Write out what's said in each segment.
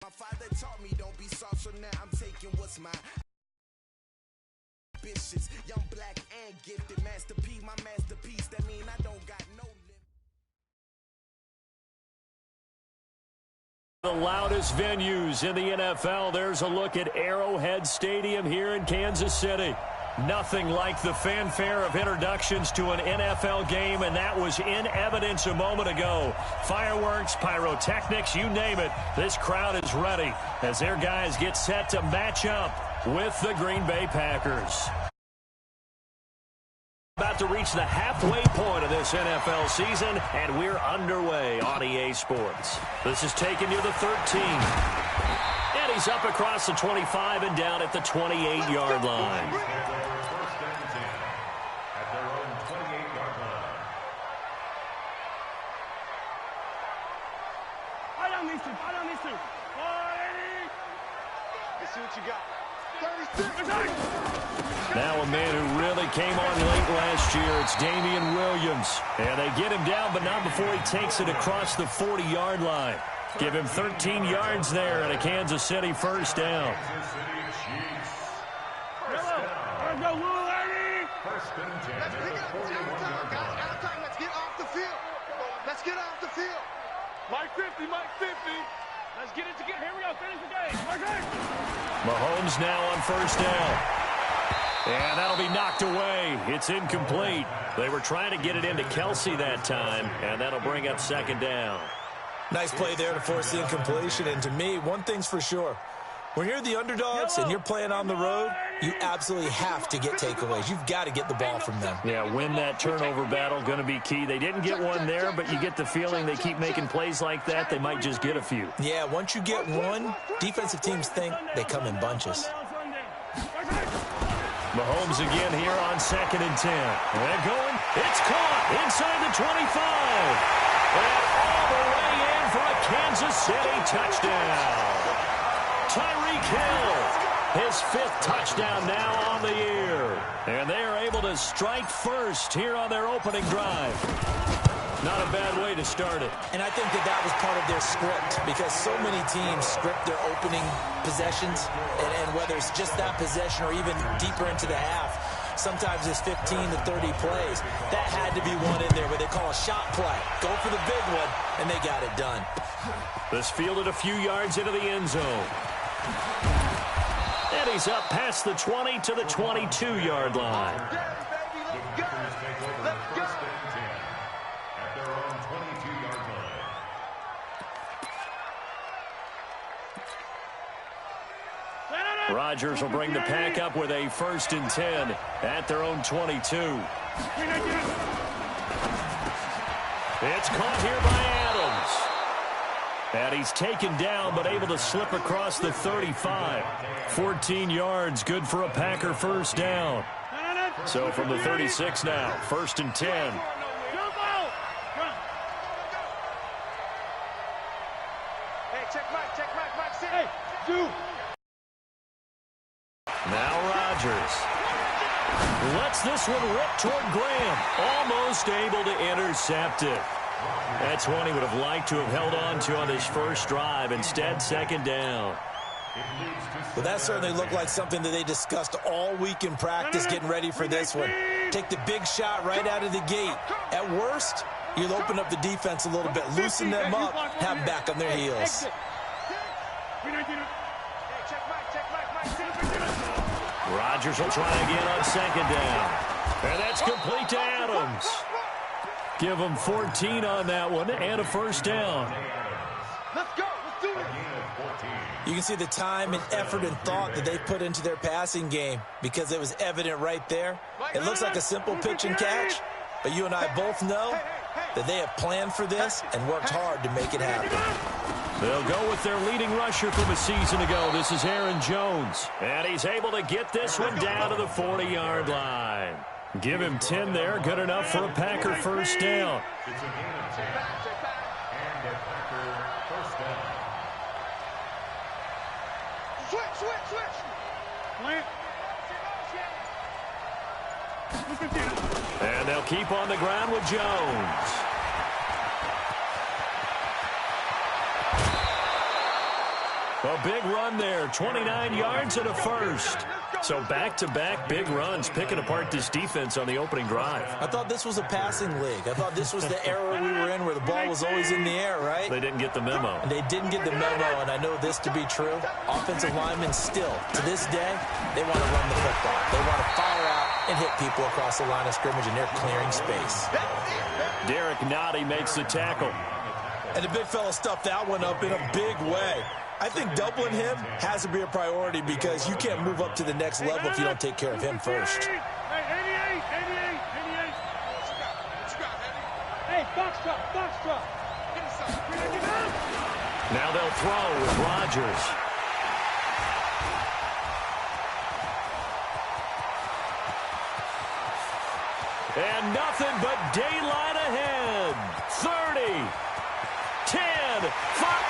My father taught me don't be soft, so now I'm taking what's mine. Ambitious, young, black, and gifted. Master P, my masterpiece. That mean I don't got no limit. The loudest venues in the NFL. There's a look at Arrowhead Stadium here in Kansas City. Nothing like the fanfare of introductions to an NFL game, and that was in evidence a moment ago. Fireworks, pyrotechnics, you name it. This crowd is ready as their guys get set to match up with the Green Bay Packers. About to reach the halfway point of this NFL season, and we're underway on EA Sports. This is taken near the 13. And he's up across the 25 and down at the 28-yard line. Let's see what you got. 36. Now a man who really came on late last year, it's Damian Williams. And they get him down, but not before he takes it across the 40-yard line. Give him 13 yards there and a Kansas City first down. Let's pick it up. Out of time. Let's get off the field. Let's get off the field. Mike 50, Mike 50. Let's get it together. Here we go. Finish the game. Mahomes now on first down. And that'll be knocked away. It's incomplete. They were trying to get it into Kelsey that time, and that'll bring up second down. Nice play there to force the incompletion. And to me, one thing's for sure. When you're the underdogs and you're playing on the road, you absolutely have to get takeaways. You've got to get the ball from them. Yeah, win that turnover battle, going to be key. They didn't get one there, but you get the feeling they keep making plays like that, they might just get a few. Yeah, once you get one, defensive teams think they come in bunches. Mahomes again here on 2nd and 10. And going, it's caught inside the 25. And all the way in for a Kansas City touchdown. Tyreek Hill, his 5th touchdown now on the year. And they are able to strike first here on their opening drive. Not a bad way to start it. And I think that was part of their script, because so many teams script their opening possessions, and whether it's just that possession or even deeper into the half, sometimes it's 15 to 30 plays. That had to be one in there where they call a shot play. Go for the big one, and they got it done. This fielded a few yards into the end zone. And he's up past the 20 to the 22-yard line. Rodgers will bring the pack up with a 1st and 10 at their own 22. It's caught here by Adams. And he's taken down, but able to slip across the 35. 14 yards, good for a Packer first down. So from the 36 now, 1st and 10. Hey, check Mike, sit. Hey, dude. Now Rodgers lets this one rip toward Graham. Almost able to intercept it. That's one he would have liked to have held on to on his first drive. Instead, 2nd down. Well, that certainly looked like something that they discussed all week in practice getting ready for this one. Take the big shot right out of the gate. At worst, you'll open up the defense a little bit, loosen them up, have them back on their heels. Rodgers will try again on 2nd down. And that's complete to Adams. Give them 14 on that one and a first down. Let's go. Let's do it. You can see the time and effort and thought that they put into their passing game, because it was evident right there. It looks like a simple pitch and catch, but you and I both know that they have planned for this and worked hard to make it happen. They'll go with their leading rusher from a season ago. This is Aaron Jones. And he's able to get this one down to the 40-yard line. Give him 10 there. Good enough for a Packer first down. Switch. And they'll keep on the ground with Jones. A big run there, 29 yards and a first. So back-to-back big runs, picking apart this defense on the opening drive. I thought this was a passing league. I thought this was the era we were in where the ball was always in the air, right? They didn't get the memo. And they didn't get the memo, and I know this to be true. Offensive linemen still, to this day, they want to run the football. They want to fire out and hit people across the line of scrimmage, and they're clearing space. Derek Noddy makes the tackle. And the big fella stuffed that one up in a big way. I think doubling him has to be a priority because you can't move up to the next level if you don't take care of him first. Hey, 88. Hey, box drop. Now they'll throw with Rodgers. And nothing but daylight ahead. 30. 10, 5,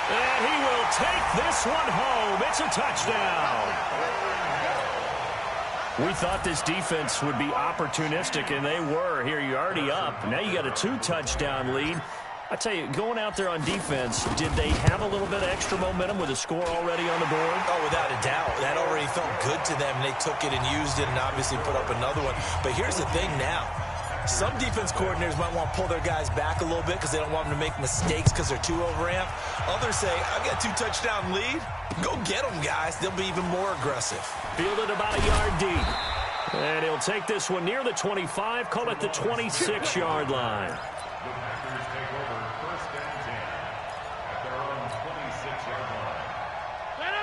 and he will take this one home. It's a touchdown. We thought this defense would be opportunistic, and they were. Here, you're already up. Now you got a 2-touchdown lead. I tell you, going out there on defense, did they have a little bit of extra momentum with a score already on the board? Oh, without a doubt. That already felt good to them. They took it and used it and obviously put up another one. But here's the thing now. Some defense coordinators might want to pull their guys back a little bit because they don't want them to make mistakes because they're too overamped. Others say, I've got a 2-touchdown lead. Go get them, guys. They'll be even more aggressive. Fielded about a yard deep. And he'll take this one near the 25, call it the 26-yard line.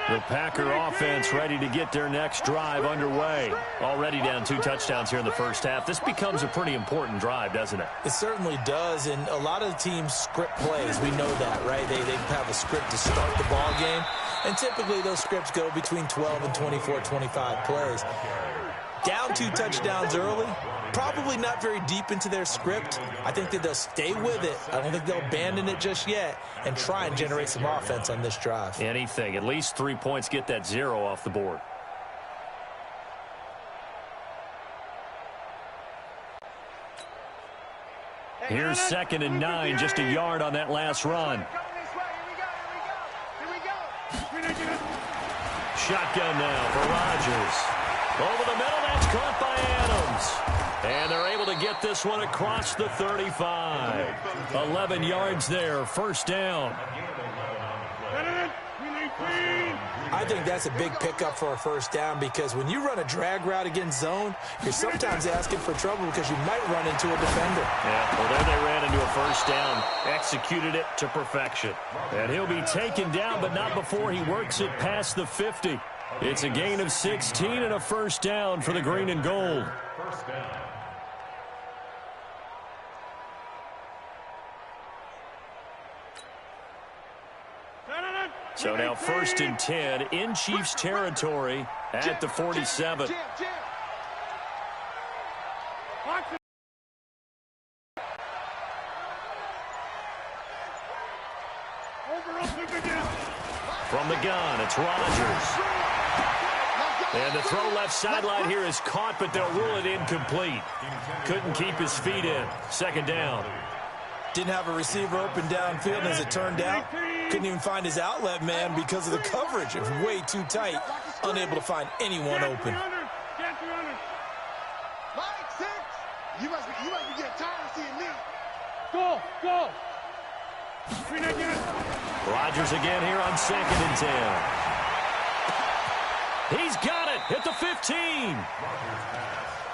The Packer offense ready to get their next drive underway. Already down 2 touchdowns here in the first half. This becomes a pretty important drive, doesn't it? It certainly does, and a lot of the teams script plays. We know that, right? They have a script to start the ball game, and typically those scripts go between 12 and 24, 25 plays. Down 2 touchdowns early, probably not very deep into their script. I think that they'll stay with it. I don't think they'll abandon it just yet and try and generate some offense on this drive. Anything. At least 3 points, get that 0 off the board. Here's 2nd and 9, just a yard on that last run. Shotgun now for Rodgers. Over the middle, that's caught by Adams. And they're able to get this one across the 35. 11 yards there, first down. I think that's a big pickup for a first down because when you run a drag route against zone, you're sometimes asking for trouble because you might run into a defender. Yeah, well, there they ran into a first down. Executed it to perfection. And he'll be taken down, but not before he works it past the 50. It's a gain of 16 and a first down for the green and gold. So now 1st and 10 in Chiefs territory at the 47. From the gun, it's Rodgers. And the throw left sideline here is caught, but they'll rule it incomplete. Couldn't keep his feet in. 2nd down. Didn't have a receiver open downfield, and as it turned out, couldn't even find his outlet man because of the coverage. It was way too tight, unable to find anyone open. You must be getting tired of seeing me. Go! Rodgers again here on 2nd and 10. He's got it at the 15.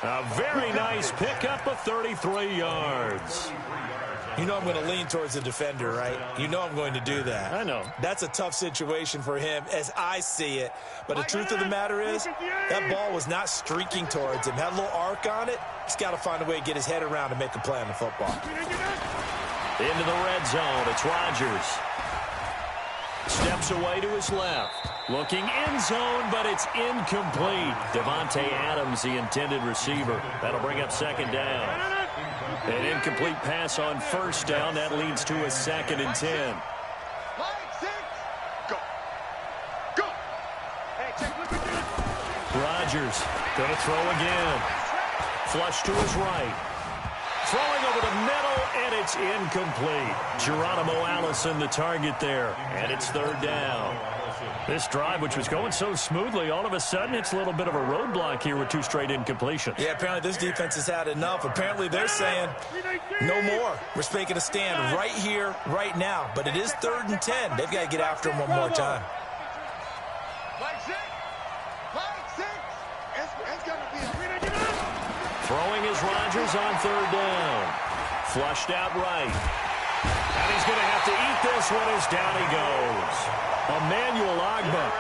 A very nice pickup of 33 yards. You know I'm going to lean towards the defender, right? You know I'm going to do that. I know. That's a tough situation for him as I see it. But the truth of the matter is, that ball was not streaking towards him. Had a little arc on it. He's got to find a way to get his head around and make a play on the football. Into the red zone. It's Rodgers. Steps away to his left. Looking end zone, but it's incomplete. Devontae Adams, the intended receiver. That'll bring up 2nd down. An incomplete pass on 1st down. That leads to a 2nd and 10. Go. Rodgers going to throw again. Flush to his right. throwing over the middle, and it's incomplete. Geronimo Allison the target there, and it's third down. This drive, which was going so smoothly, all of a sudden it's a little bit of a roadblock here with 2 straight incompletions. Yeah, apparently this defense has had enough. Apparently they're saying no more. We're making a stand right here, right now. But it is 3rd and 10. They've got to get after him one more time. Throwing is Rodgers on 3rd down. Flushed out right. And he's going to have to eat this one as down he goes. Emmanuel Agba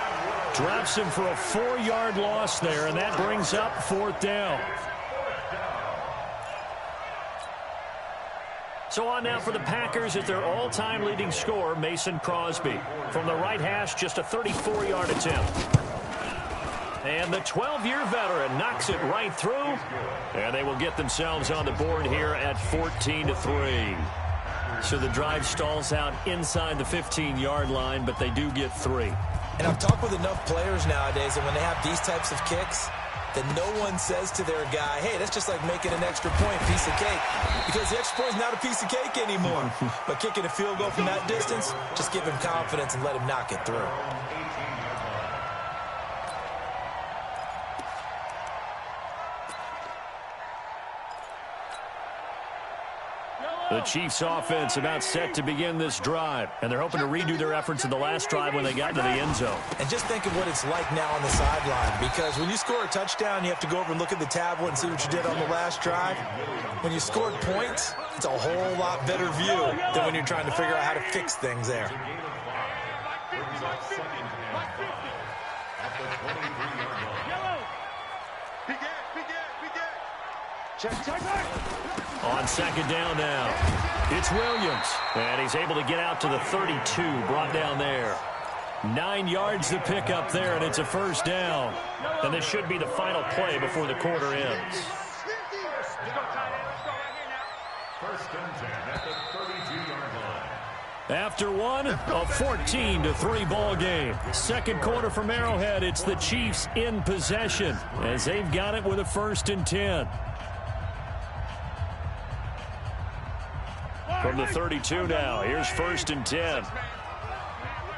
drops him for a 4-yard loss there, and that brings up 4th down. So on now for the Packers at their all-time leading scorer, Mason Crosby. From the right hash, just a 34-yard attempt. And the 12-year veteran knocks it right through, and they will get themselves on the board here at 14-3. So the drive stalls out inside the 15-yard line, but they do get 3. And I've talked with enough players nowadays that when they have these types of kicks, that no one says to their guy, hey, that's just like making an extra point, piece of cake. Because the extra point is not a piece of cake anymore. But kicking a field goal from that distance, just give him confidence and let him knock it through. The Chiefs offense about set to begin this drive, and they're hoping to redo their efforts in the last drive when they got into the end zone. And just think of what it's like now on the sideline, because when you score a touchdown, you have to go over and look at the tablet and see what you did on the last drive. When you scored points, it's a whole lot better view than when you're trying to figure out how to fix things there. On 2nd down now, it's Williams, and he's able to get out to the 32, brought down there. 9 yards to pick up there, and it's a 1st down. And this should be the final play before the quarter ends. 1st and 10 at the 32-yard line. After one, a 14-3 ball game. Second quarter from Arrowhead, it's the Chiefs in possession as they've got it with a 1st and 10. From the 32 now, here's 1st and 10.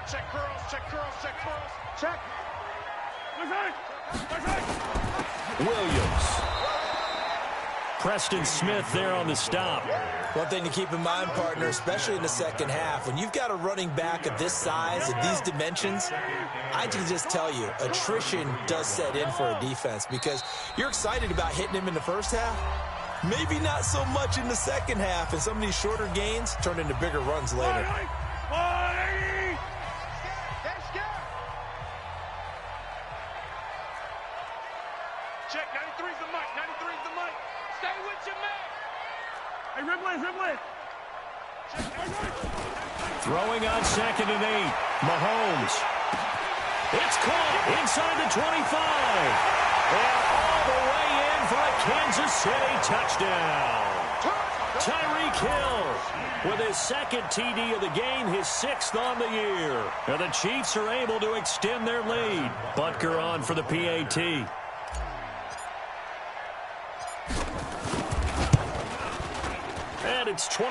Check curls, check curls, check curls. Check. Williams. Preston Smith there on the stop. One thing to keep in mind, partner, especially in the second half, when you've got a running back of this size, of these dimensions, I can just tell you, attrition does set in for a defense because you're excited about hitting him in the first half. Maybe not so much in the second half, and some of these shorter gains turn into bigger runs later. Check, 93's the mic, 93's the mic. Stay with your man. Hey, Ribley. Throwing on 2nd and 8. Mahomes. It's caught inside the 25. And all the way in for a Kansas City touchdown. Tyreek Hill with his 2nd TD of the game, his 6th on the year. And the Chiefs are able to extend their lead. Butker on for the PAT. And it's 21-3.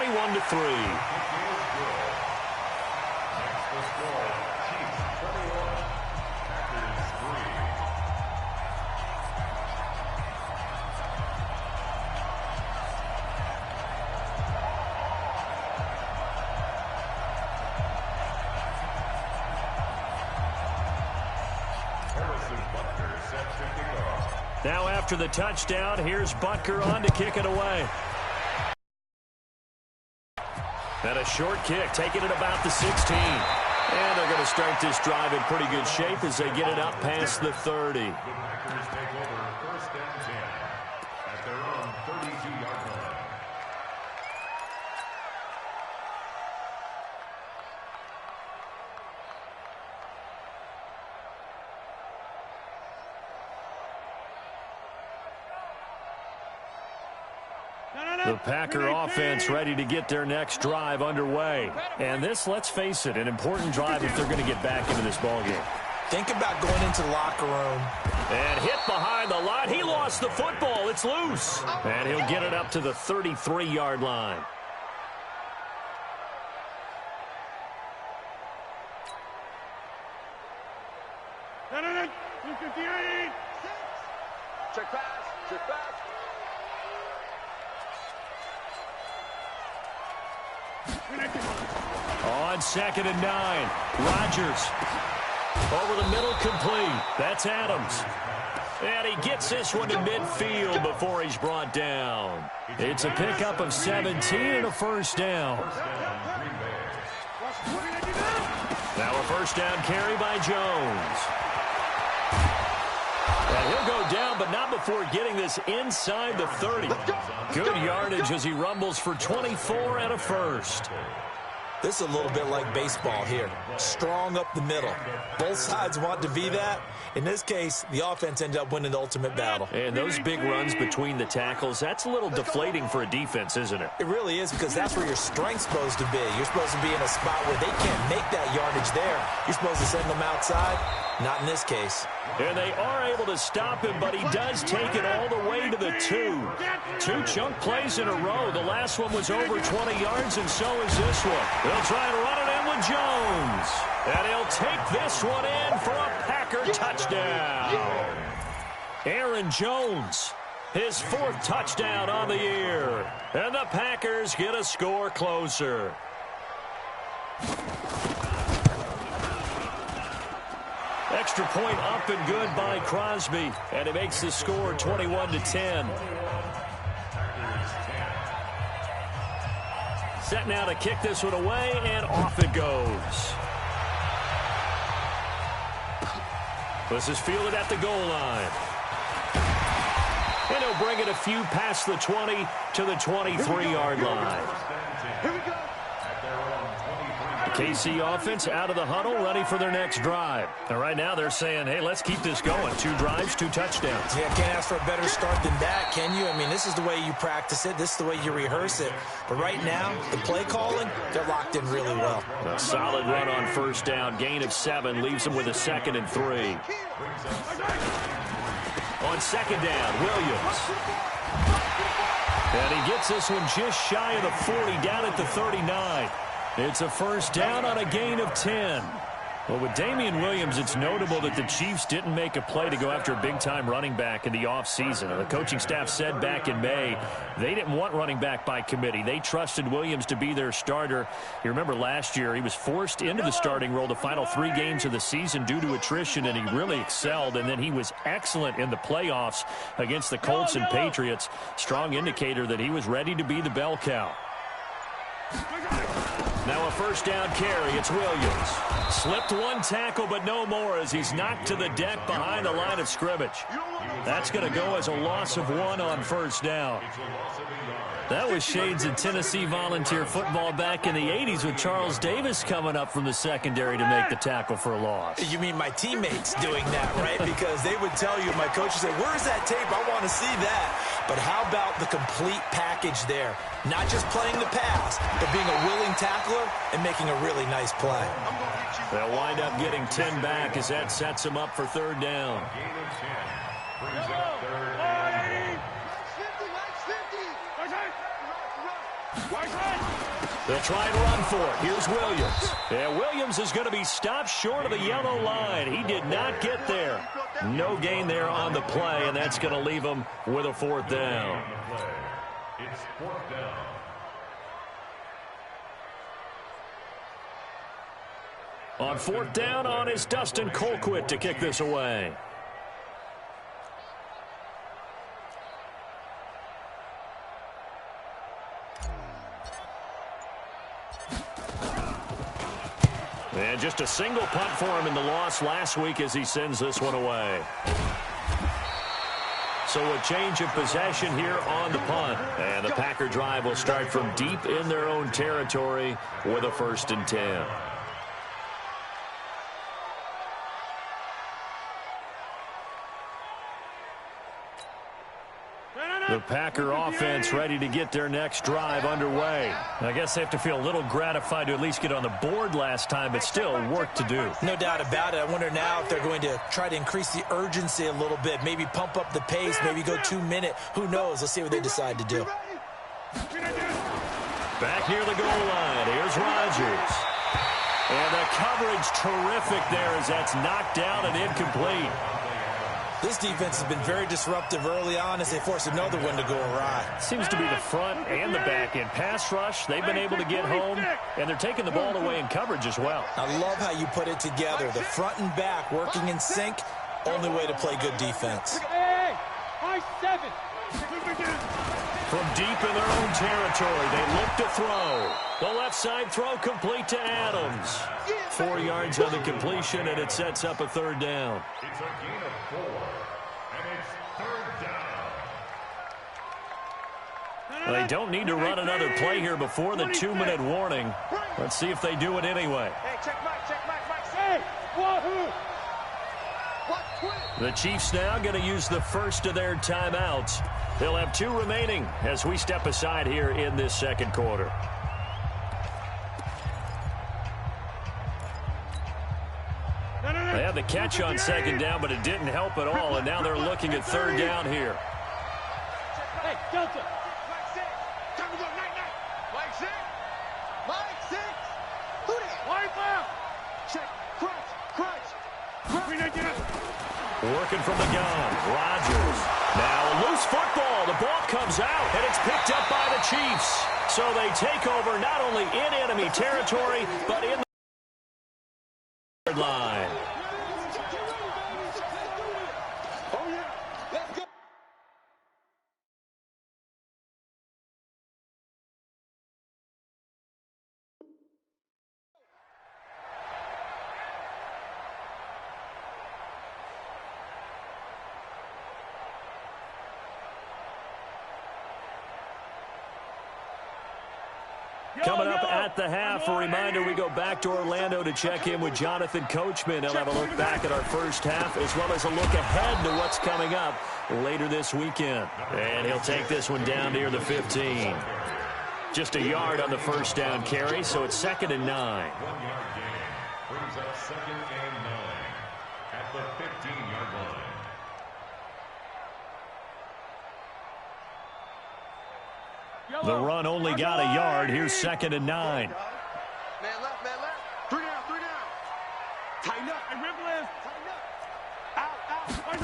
Now after the touchdown, here's Butker on to kick it away. And a short kick, taking it about the 16. And they're going to start this drive in pretty good shape as they get it up past the 30. Take over 1st and 10 at their own 32-yard line. The Packer offense ready to get their next drive underway. And this, let's face it, an important drive if they're going to get back into this ballgame. Think about going into the locker room And hit behind the line. He lost the football. It's loose. And he'll get it up to the 33-yard line. Check pass. Check back. On 2nd and 9. Rodgers. Over the middle, complete. That's Adams. And he gets this one to midfield before he's brought down. It's a pickup of 17 and a first down. Now a first down carry by Jones. And he'll go down, but not before getting this inside the 30. Good yardage as he rumbles for 24 and a first. This is a little bit like baseball here. Strong up the middle. Both sides want to be that. In this case, the offense ended up winning the ultimate battle. And those big runs between the tackles, that's a little deflating for a defense, isn't it? It really is, because that's where your strength's supposed to be. You're supposed to be in a spot where they can't make that yardage there. You're supposed to send them outside. Not in this case. And they are able to stop him, but he does take it all the way to the 2. 2 chunk plays in a row. The last one was over 20 yards, and so is this one. They'll try and run it in with Jones. And he'll take this one in for a Packer touchdown. Aaron Jones, his 4th touchdown on the year. And the Packers get a score closer. Extra point up and good by Crosby. And it makes the score 21-10. Set now to kick this one away, and off it goes. This is fielded at the goal line. And he'll bring it a few past the 20 to the 23-yard line. Here we go. KC offense out of the huddle, ready for their next drive. And right now they're saying, hey, let's keep this going. 2 drives, 2 touchdowns. Yeah, can't ask for a better start than that, can you? I mean, this is the way you practice it. This is the way you rehearse it. But right now, the play calling, they're locked in really well. A solid run on first down. Gain of 7 leaves them with a 2nd and 3. On 2nd down, Williams. And he gets this one just shy of the 40, down at the 39. It's a first down on a gain of 10. Well, with Damian Williams, it's notable that the Chiefs didn't make a play to go after a big-time running back in the offseason. The coaching staff said back in May they didn't want running back by committee. They trusted Williams to be their starter. You remember last year he was forced into the starting role the final 3 games of the season due to attrition, and he really excelled. And then he was excellent in the playoffs against the Colts and Patriots. Strong indicator that he was ready to be the bell cow. Now a first down carry. It's Williams. Slipped 1 tackle, but no more as he's knocked to the deck behind the line of scrimmage. That's going to go as a loss of 1 on first down. That was shades of Tennessee volunteer football back in the 80s with Charles Davis coming up from the secondary to make the tackle for a loss. You mean my teammates doing that, right? Because they would tell you, my coach would say, where's that tape? I want to see that. But how about the complete package there? Not just playing the pass, but being a willing tackler and making a really nice play. They'll wind up getting 10 back as that sets them up for 3rd down. They'll try and run for it. Here's Williams. And Williams is going to be stopped short of the yellow line. He did not get there. No gain there on the play, and that's going to leave him with a 4th down. It's 4th down. On 4th down, on is Dustin Colquitt to kick this away. And just a single punt for him in the loss last week as he sends this one away. So a change of possession here on the punt. And the Packer drive will start from deep in their own territory with a 1st and 10. The Packer offense ready to get their next drive underway. I guess they have to feel a little gratified to at least get on the board last time, but still work to do. No doubt about it. I wonder now if they're going to try to increase the urgency a little bit, maybe pump up the pace, maybe go 2-minute. Who knows? Let's see what they decide to do. Back near the goal line. Here's Rodgers. And the coverage terrific there as that's knocked down and incomplete. This defense has been very disruptive early on as they force another one to go awry. Seems to be the front and the back end. Pass rush, they've been able to get home, and they're taking the ball away in coverage as well. I love how you put it together. The front and back working in sync, only way to play good defense. From deep in their own territory, they look to throw. The left side throw complete to Adams. 4 yards on the completion, and it sets up a third down. It's a gain of 4, and it's third down. They don't need to run another play here before the 2-minute warning. Let's see if they do it anyway. Hey, check Mike, Hey, wahoo! The Chiefs now going to use the first of their timeouts. They'll have 2 remaining as we step aside here in this second quarter. They had the catch on second down, but it didn't help at all, and now they're looking at third down here. Hey, Delta. Mike 6. Time to go, night. Mike 6. Mike 6. Who that? Wipe out. Check. Crunch. Working from the gun. Rodgers. Now a loose football. The ball comes out, and it's picked up by the Chiefs. So they take over not only in enemy territory, but in the line. Oh, yeah. Let's go. Coming up at the half, a reminder, we go back to Orlando to check in with Jonathan Coachman. He'll have a look back at our first half as well as a look ahead to what's coming up later this weekend. And he'll take this one down near the 15. Just a yard on the first down carry, so it's 2nd and 9. 1 yard gain brings up 2nd and 9 at the 15-yard line. The run only got a yard. Here's 2nd and 9. Man left. 3 down. Tighten up. Hey, rip left. Tighten up.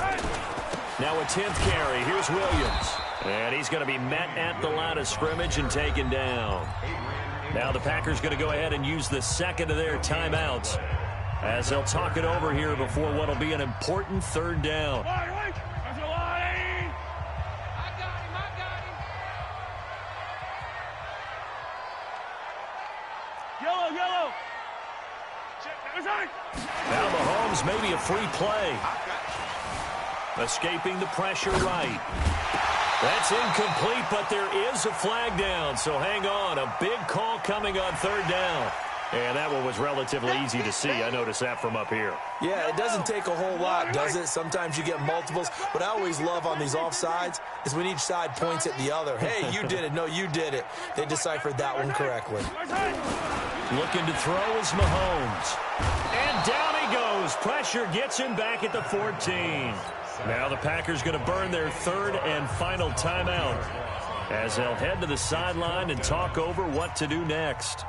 Out. Now a 10th carry. Here's Williams. And he's going to be met at the line of scrimmage and taken down. Now the Packers going to go ahead and use the second of their timeouts as they'll talk it over here before what will be an important third down. Yellow. Now Mahomes, maybe a free play. Escaping the pressure right. That's incomplete, but there is a flag down, so hang on. A big call coming on third down. And that one was relatively easy to see. I noticed that from up here. Yeah, it doesn't take a whole lot, does it? Sometimes you get multiples. What I always love on these offsides is when each side points at the other. Hey, you did it. No, you did it. They deciphered that one correctly. Looking to throw is Mahomes. And down he goes. Pressure gets him back at the 14. Now the Packers going to burn their third and final timeout as they'll head to the sideline and talk over what to do next.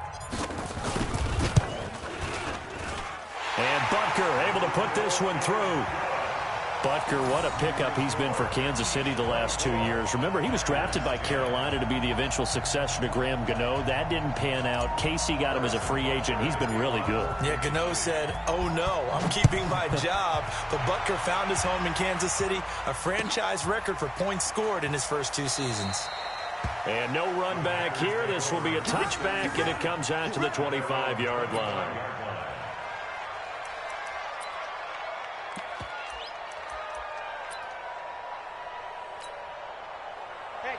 And Butker able to put this one through. Butker, what a pickup he's been for Kansas City the last 2 years. Remember, he was drafted by Carolina to be the eventual successor to Graham Gano. That didn't pan out. Casey got him as a free agent. He's been really good. Yeah, Gano said, oh no, I'm keeping my job. But Butker found his home in Kansas City, a franchise record for points scored in his first 2 seasons. And no run back here. This will be a touchback, and it comes out to the 25-yard line.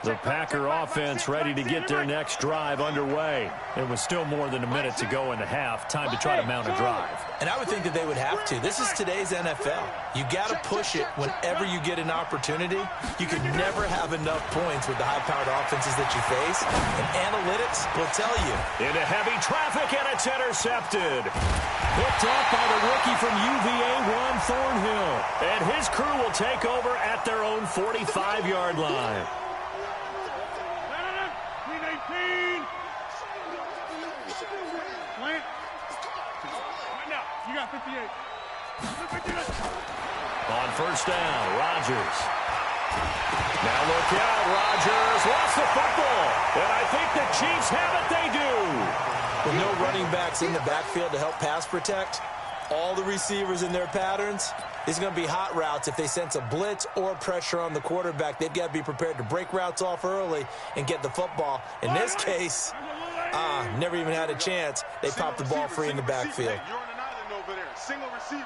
The Packer offense ready to get their next drive underway. It was still more than a minute to go in the half. Time to try to mount a drive. And I would think that they would have to. This is today's NFL. You got to push it whenever you get an opportunity. You can never have enough points with the high-powered offenses that you face. And analytics will tell you. Into heavy traffic, and it's intercepted. Picked up by the rookie from UVA, Juan Thornhill. And his crew will take over at their own 45-yard line. You got 58. On first down, Rodgers. Now look out, Rodgers lost the football. And I think the Chiefs have it, they do. With no running backs in the backfield to help pass protect, all the receivers in their patterns, it's going to be hot routes. If they sense a blitz or pressure on the quarterback, they've got to be prepared to break routes off early and get the football. In this case, never even had a chance. They popped the ball free in the backfield. Single receiver.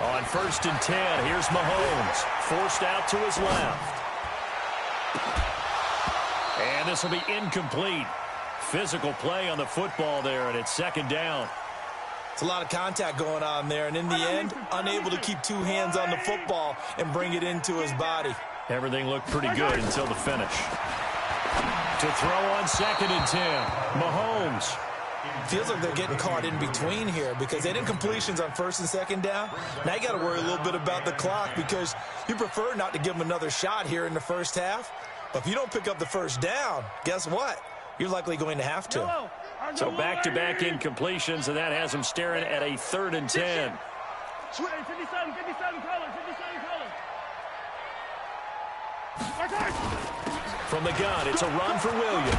On first and 10, here's Mahomes. Forced out to his left. And this will be incomplete. Physical play on the football there, and it's second down. It's a lot of contact going on there, and in the end, unable to keep two hands on the football and bring it into his body. Everything looked pretty good until the finish. To throw on second and 10, Mahomes. Feels like they're getting caught in between here because they didn't completions on first and second down. Now you got to worry a little bit about the clock because you prefer not to give them another shot here in the first half. But if you don't pick up the first down, guess what? You're likely going to have to. So back-to-back incompletions, and that has them staring at a third and 10. 57 colors. From the gun, it's a run for Williams.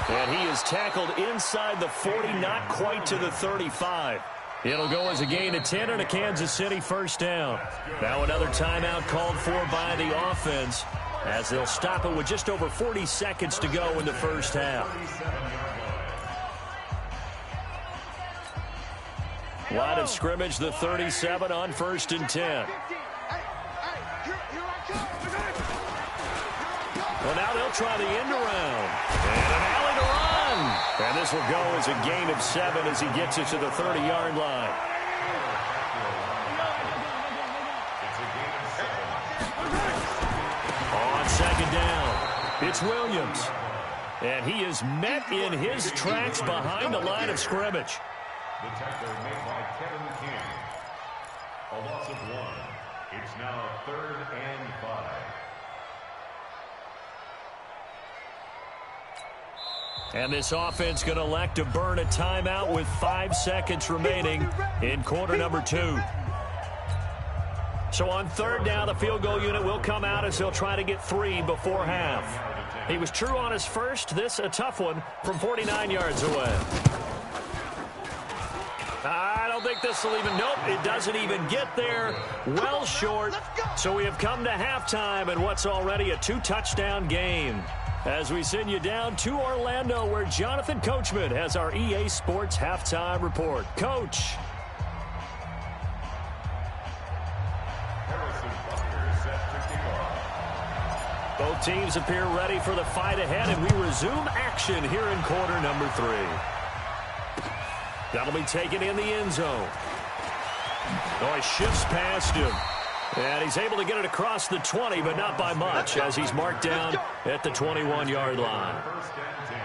And he is tackled inside the 40, not quite to the 35. It'll go as a gain of 10 and a Kansas City first down. Now another timeout called for by the offense as they'll stop it with just over 40 seconds to go in the first half. Line of scrimmage, the 37 on first and 10. Well, now they'll try the end around. And an alley to run. And this will go as a gain of 7 as he gets it to the 30-yard line. On second down, it's Williams. And he is met in his tracks behind the line of scrimmage. The tackle made by Kevin King. A loss of 1. It's now 3rd and 5. And this offense going to elect to burn a timeout with 5 seconds remaining in quarter number 2. So on third down, the field goal unit will come out as they'll try to get 3 before half. He was true on his first. This a tough one from 49 yards away. I don't think this will even, nope, it doesn't even get there. Well short. So we have come to halftime in what's already a 2-touchdown game. As we send you down to Orlando, where Jonathan Coachman has our EA Sports halftime report. Coach. Both teams appear ready for the fight ahead, and we resume action here in quarter number 3. That'll be taken in the end zone. Oh, he shifts past him. And he's able to get it across the 20, but not by much, as he's marked down at the 21-yard line. First and 10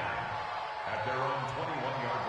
at their own 21-yard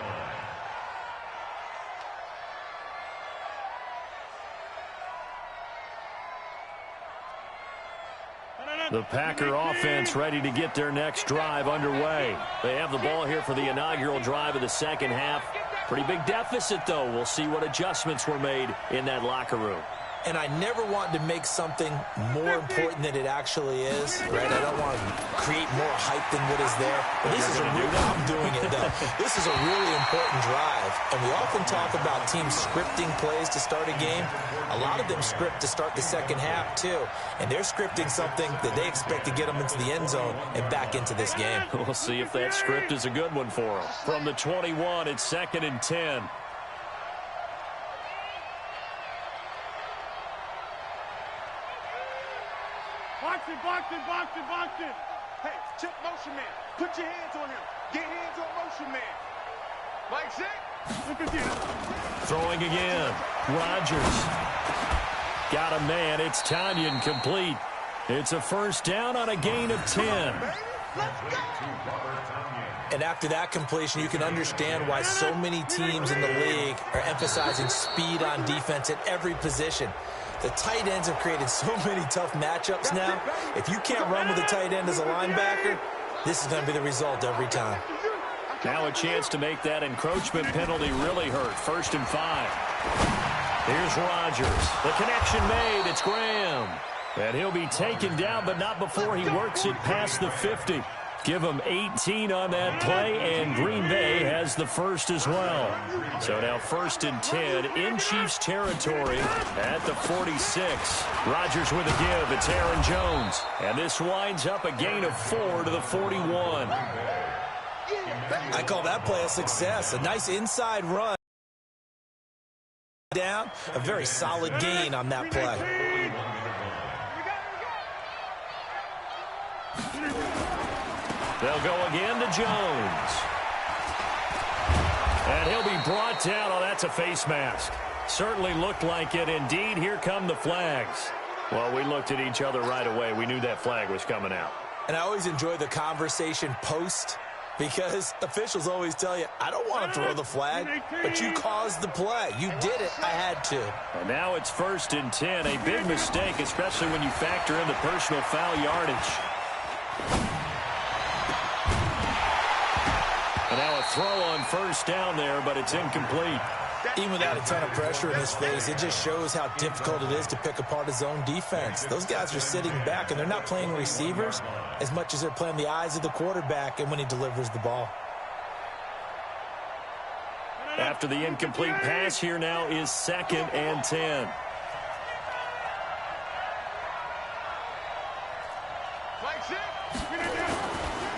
line. The Packer offense ready to get their next drive underway. They have the ball here for the inaugural drive of the second half. Pretty big deficit, though. We'll see what adjustments were made in that locker room. And I never want to make something more important than it actually is, right? I don't want to create more hype than what is there. But this is a real, I'm doing it, though. This is a really important drive. And we often talk about teams scripting plays to start a game. A lot of them script to start the second half, too. And they're scripting something that they expect to get them into the end zone and back into this game. We'll see if that script is a good one for them. From the 21, it's 2nd and 10. Box Boxing. Hey, check motion man. Put your hands on him. Get hands on motion man. Mike set. Throwing again. Rodgers. Got a man. It's Tanyan complete. It's a first down on a gain of 10. Let's go. And after that completion, you can understand why so many teams in the league are emphasizing speed on defense at every position. The tight ends have created so many tough matchups now. If you can't run with a tight end as a linebacker, this is going to be the result every time. Now a chance to make that encroachment penalty really hurt. 1st and 5. Here's Rodgers. The connection made. It's Graham. And he'll be taken down, but not before he works it past the 50. Give him 18 on that play, and Green Bay has the first as well. So now 1st and 10 in Chiefs territory at the 46. Rodgers with a give. It's Aaron Jones. And this winds up a gain of 4 to the 41. I call that play a success. A nice inside run. Down. A very solid gain on that play. They'll go again to Jones. And he'll be brought down. Oh, that's a face mask. Certainly looked like it. Indeed, here come the flags. Well, we looked at each other right away. We knew that flag was coming out. And I always enjoy the conversation post, because officials always tell you, I don't want to throw the flag, but you caused the play. You did it. I had to. And now it's 1st and 10. A big mistake, especially when you factor in the personal foul yardage. And now a throw on 1st down there, but it's incomplete. Even without a ton of pressure in his face, it just shows how difficult it is to pick apart his own defense. Those guys are sitting back, and they're not playing receivers as much as they're playing the eyes of the quarterback and when he delivers the ball. After the incomplete pass, here now is 2nd and 10.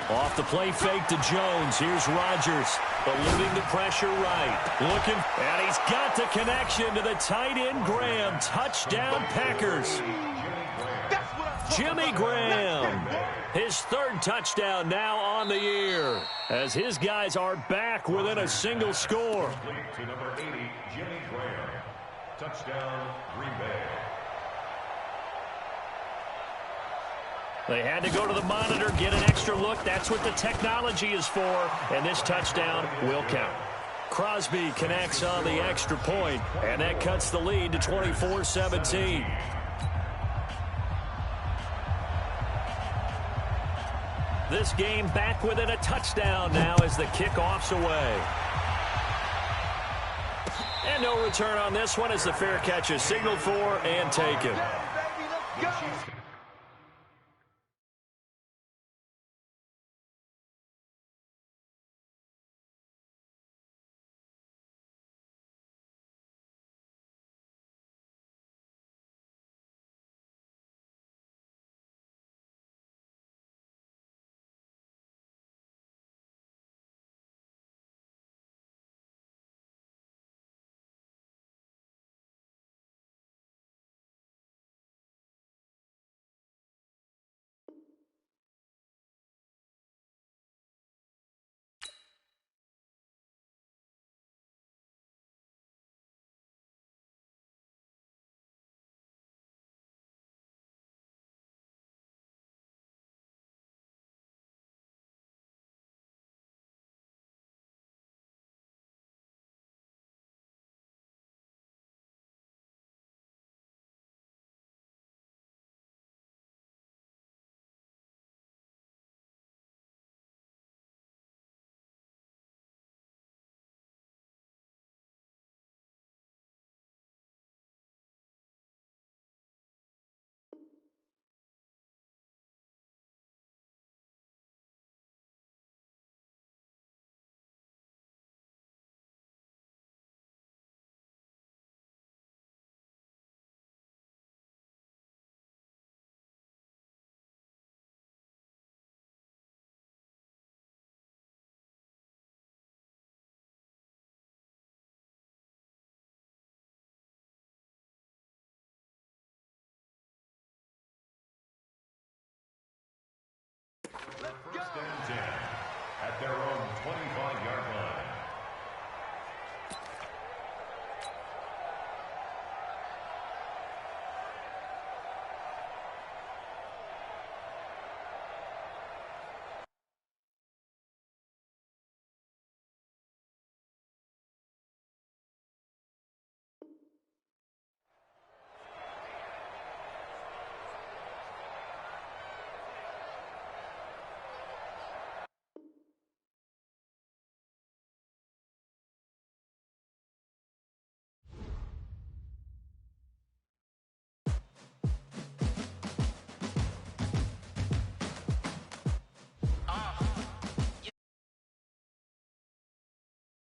Off the play fake to Jones. Here's Rodgers, eluding the pressure right. Looking, and he's got the connection to the tight end Graham. Touchdown Packers. Jimmy Graham, his 3rd touchdown now on the year, as his guys are back within a single score. To number 80, Jimmy Graham. Touchdown, Green Bay. They had to go to the monitor, get an extra look. That's what the technology is for, and this touchdown will count. Crosby connects on the extra point, and that cuts the lead to 24-17. This game back within a touchdown now as the kickoff's away. And no return on this one as the fair catch is signaled for and taken. first and